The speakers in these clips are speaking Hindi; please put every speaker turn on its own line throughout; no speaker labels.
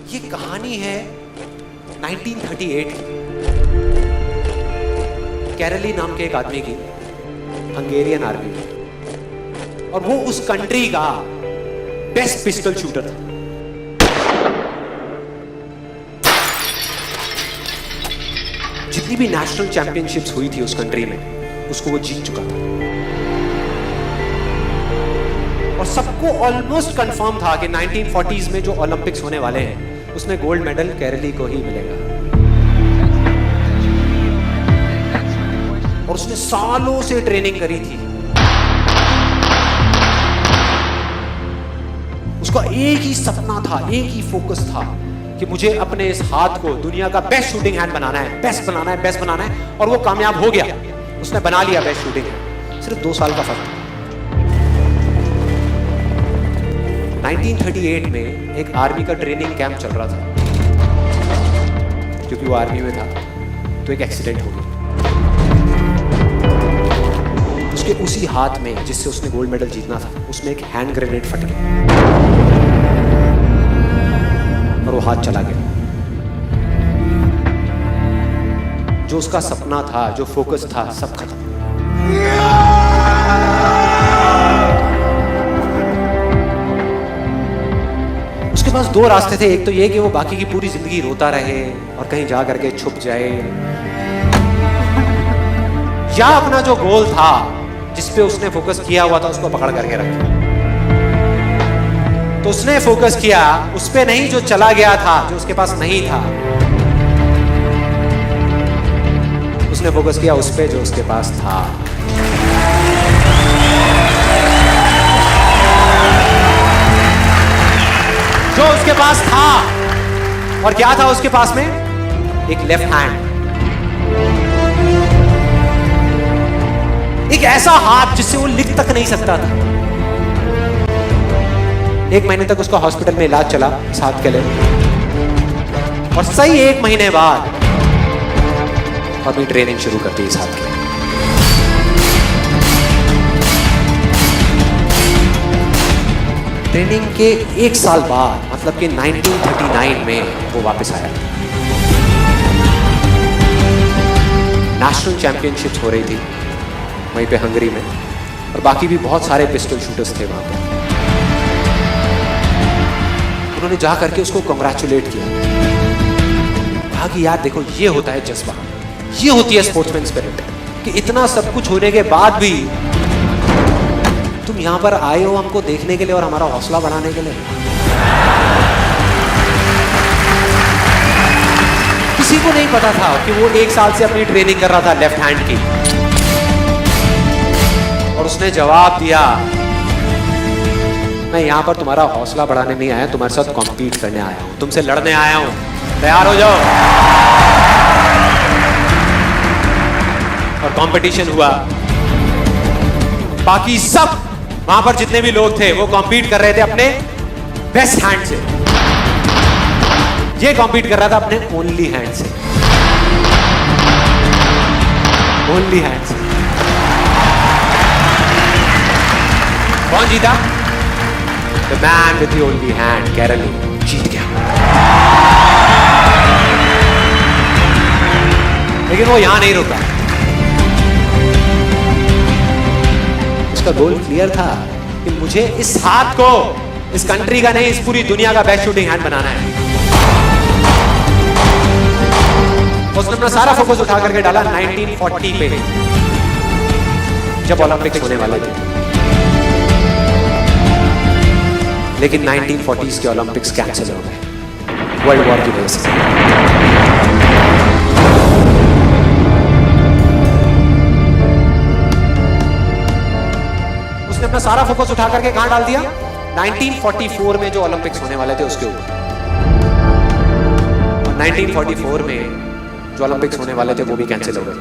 ये कहानी है 1938 कैरली नाम के एक आदमी की, हंगेरियन आर्मी में, और वो उस कंट्री का बेस्ट पिस्टल शूटर था। जितनी भी नेशनल चैंपियनशिप्स हुई थी उस कंट्री में, उसको वो जीत चुका था। और सबको ऑलमोस्ट कंफर्म था कि 1940s में जो ओलंपिक्स होने वाले हैं उसमें गोल्ड मेडल कैरली को ही मिलेगा। और उसने सालों से ट्रेनिंग करी थी। उसका एक ही सपना था, एक ही फोकस था कि मुझे अपने इस हाथ को दुनिया का बेस्ट शूटिंग हैंड बनाना है, बेस्ट बनाना है, बेस्ट बनाना है। और वो कामयाब हो गया, उसने बना लिया बेस्ट शूटिंग हैंड। सिर्फ 2 साल का फर्क था। 1938 में एक आर्मी का ट्रेनिंग कैंप चल रहा था। क्योंकि वो आर्मी में था तो एक एक्सीडेंट हो गया। उसके उसी हाथ में जिससे उसने गोल्ड मेडल जीतना था, उसमें एक हैंड ग्रेनेड फट गया और वो हाथ चला गया। जो उसका सपना था, जो फोकस था, सब खत्म। उसके पास 2 रास्ते थे। एक तो ये कि वो बाकी की पूरी जिंदगी रोता रहे और कहीं जा करके छुप जाए, या अपना जो गोल था जिस पे उसने फोकस किया हुआ था उसको पकड़ करके रखे। तो उसने फोकस किया उस पे नहीं जो चला गया था, जो उसके पास नहीं था। उसने फोकस किया उस पे जो उसके पास था। जो उसके पास था। और क्या था उसके पास में? एक लेफ्ट हैंड, एक ऐसा हाथ जिससे वो लिख तक नहीं सकता था। 1 महीने तक उसका हॉस्पिटल में इलाज चला इस हाथ के लिए, और सही 1 महीने बाद अपनी ट्रेनिंग शुरू करती इस हाथ के लिए। ट्रेनिंग के 1 साल बाद, मतलब कि 1939 में वो वापस आया। नेशनल चैंपियनशिप्स हो रही थी वहीं पे हंगरी में, और बाकी भी बहुत सारे पिस्टल शूटर्स थे वहां पे। उन्होंने जा करके उसको कांग्रेचुलेट किया, कहा कि यार देखो, ये होता है जज्बा, ये होती है स्पोर्ट्समैन स्पिरिट, कि इतना सब कुछ होने के बाद भी तुम यहां पर आए हो हमको देखने के लिए और हमारा हौसला बढ़ाने के लिए। किसी को नहीं पता था कि वो 1 साल से अपनी ट्रेनिंग कर रहा था लेफ्ट हैंड की। और उसने जवाब दिया, मैं यहां पर तुम्हारा हौसला बढ़ाने नहीं आया, तुम्हारे साथ कॉम्पीट करने आया हूं, तुमसे लड़ने आया हूं, तैयार हो जाओ। और कंपटीशन हुआ। बाकी सब वहां पर जितने भी लोग थे वो कॉम्पीट कर रहे थे अपने बेस्ट हैंड से। ये कॉम्पीट कर रहा था अपने ओनली हैंड से, ओनली हैंड से। कौन जीता? The man with the only hand, Karoly जीत गया। लेकिन वो यहां नहीं रुका। उसका गोल क्लियर था कि मुझे इस हाथ को इस कंट्री का नहीं, इस पूरी दुनिया का बेस्ट शूटिंग हैंड बनाना है। उसने अपना सारा फोकस उठा करके डाला 1940 पे, जब ओलंपिक्स होने वाले थे। लेकिन 1940s के ओलंपिक्स कैंसिल हो गए वर्ल्ड वॉर की वजह से। उसने अपना सारा फोकस उठा करके कहां डाल दिया? 1944 में जो ओलंपिक्स होने वाले थे उसके ऊपर। और 1944 में जो ओलंपिक्स होने वाले थे वो भी कैंसिल हो गए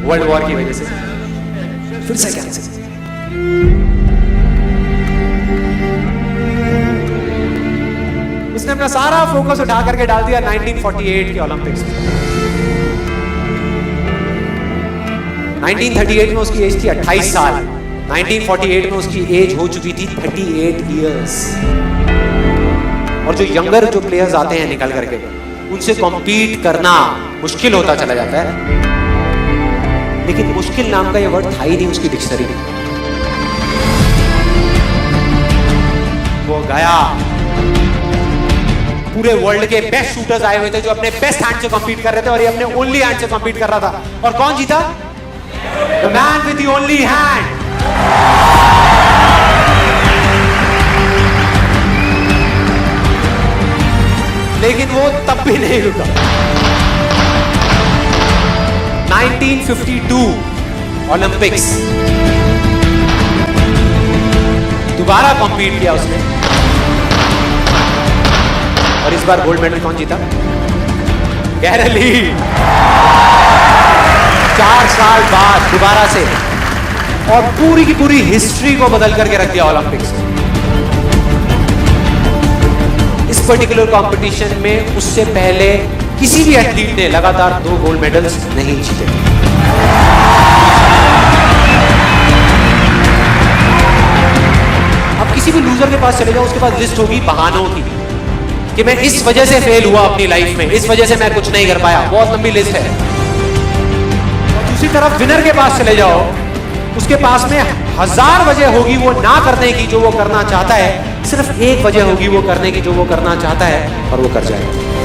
वर्ल्ड वॉर की वजह से। फिर से कैंसिल। उसने अपना सारा फोकस उठा करके डाल दिया 1948 के ओलंपिक्स में। 1938 में उसकी एज थी 28 साल, 1948 में उसकी एज हो चुकी थी 38 इयर्स। और जो यंगर जो प्लेयर्स आते हैं निकल करके, उनसे कॉम्पीट करना मुश्किल होता चला जाता है। लेकिन मुश्किल नाम का ये वर्ड था ही नहीं उसकी डिक्शनरी में। वो गया, पूरे वर्ल्ड के बेस्ट शूटर्स आए हुए थे जो अपने बेस्ट हैंड से कॉम्पीट कर रहे थे, और ये अपने ओनली हैंड से कॉम्पीट कर रहा था। और कौन जीता? The man with the only hand. लेकिन वो तब भी नहीं रुका। 1952 ओलंपिक्स, दोबारा कॉम्पीट किया उसने, और इस बार गोल्ड मेडल कौन जीता? गैरल ली। 4 साल बाद दोबारा से, और पूरी की पूरी हिस्ट्री को बदल करके रख दिया ओलंपिक्स। इस पर्टिकुलर कंपटीशन में उससे पहले किसी भी एथलीट ने लगातार 2 गोल्ड मेडल्स नहीं जीते। अब किसी भी लूजर के पास चले जाओ, उसके पास लिस्ट होगी बहानों की कि मैं इस वजह से फेल हुआ अपनी लाइफ में, इस वजह से मैं कुछ नहीं कर पाया। बहुत लंबी लिस्ट है। और दूसरी तरफ विनर के पास चले जाओ, उसके पास में 1000 वजह होगी वो ना करने की जो वो करना चाहता है, सिर्फ एक वजह होगी वो करने की जो वो करना चाहता है, और वो कर जाएगा।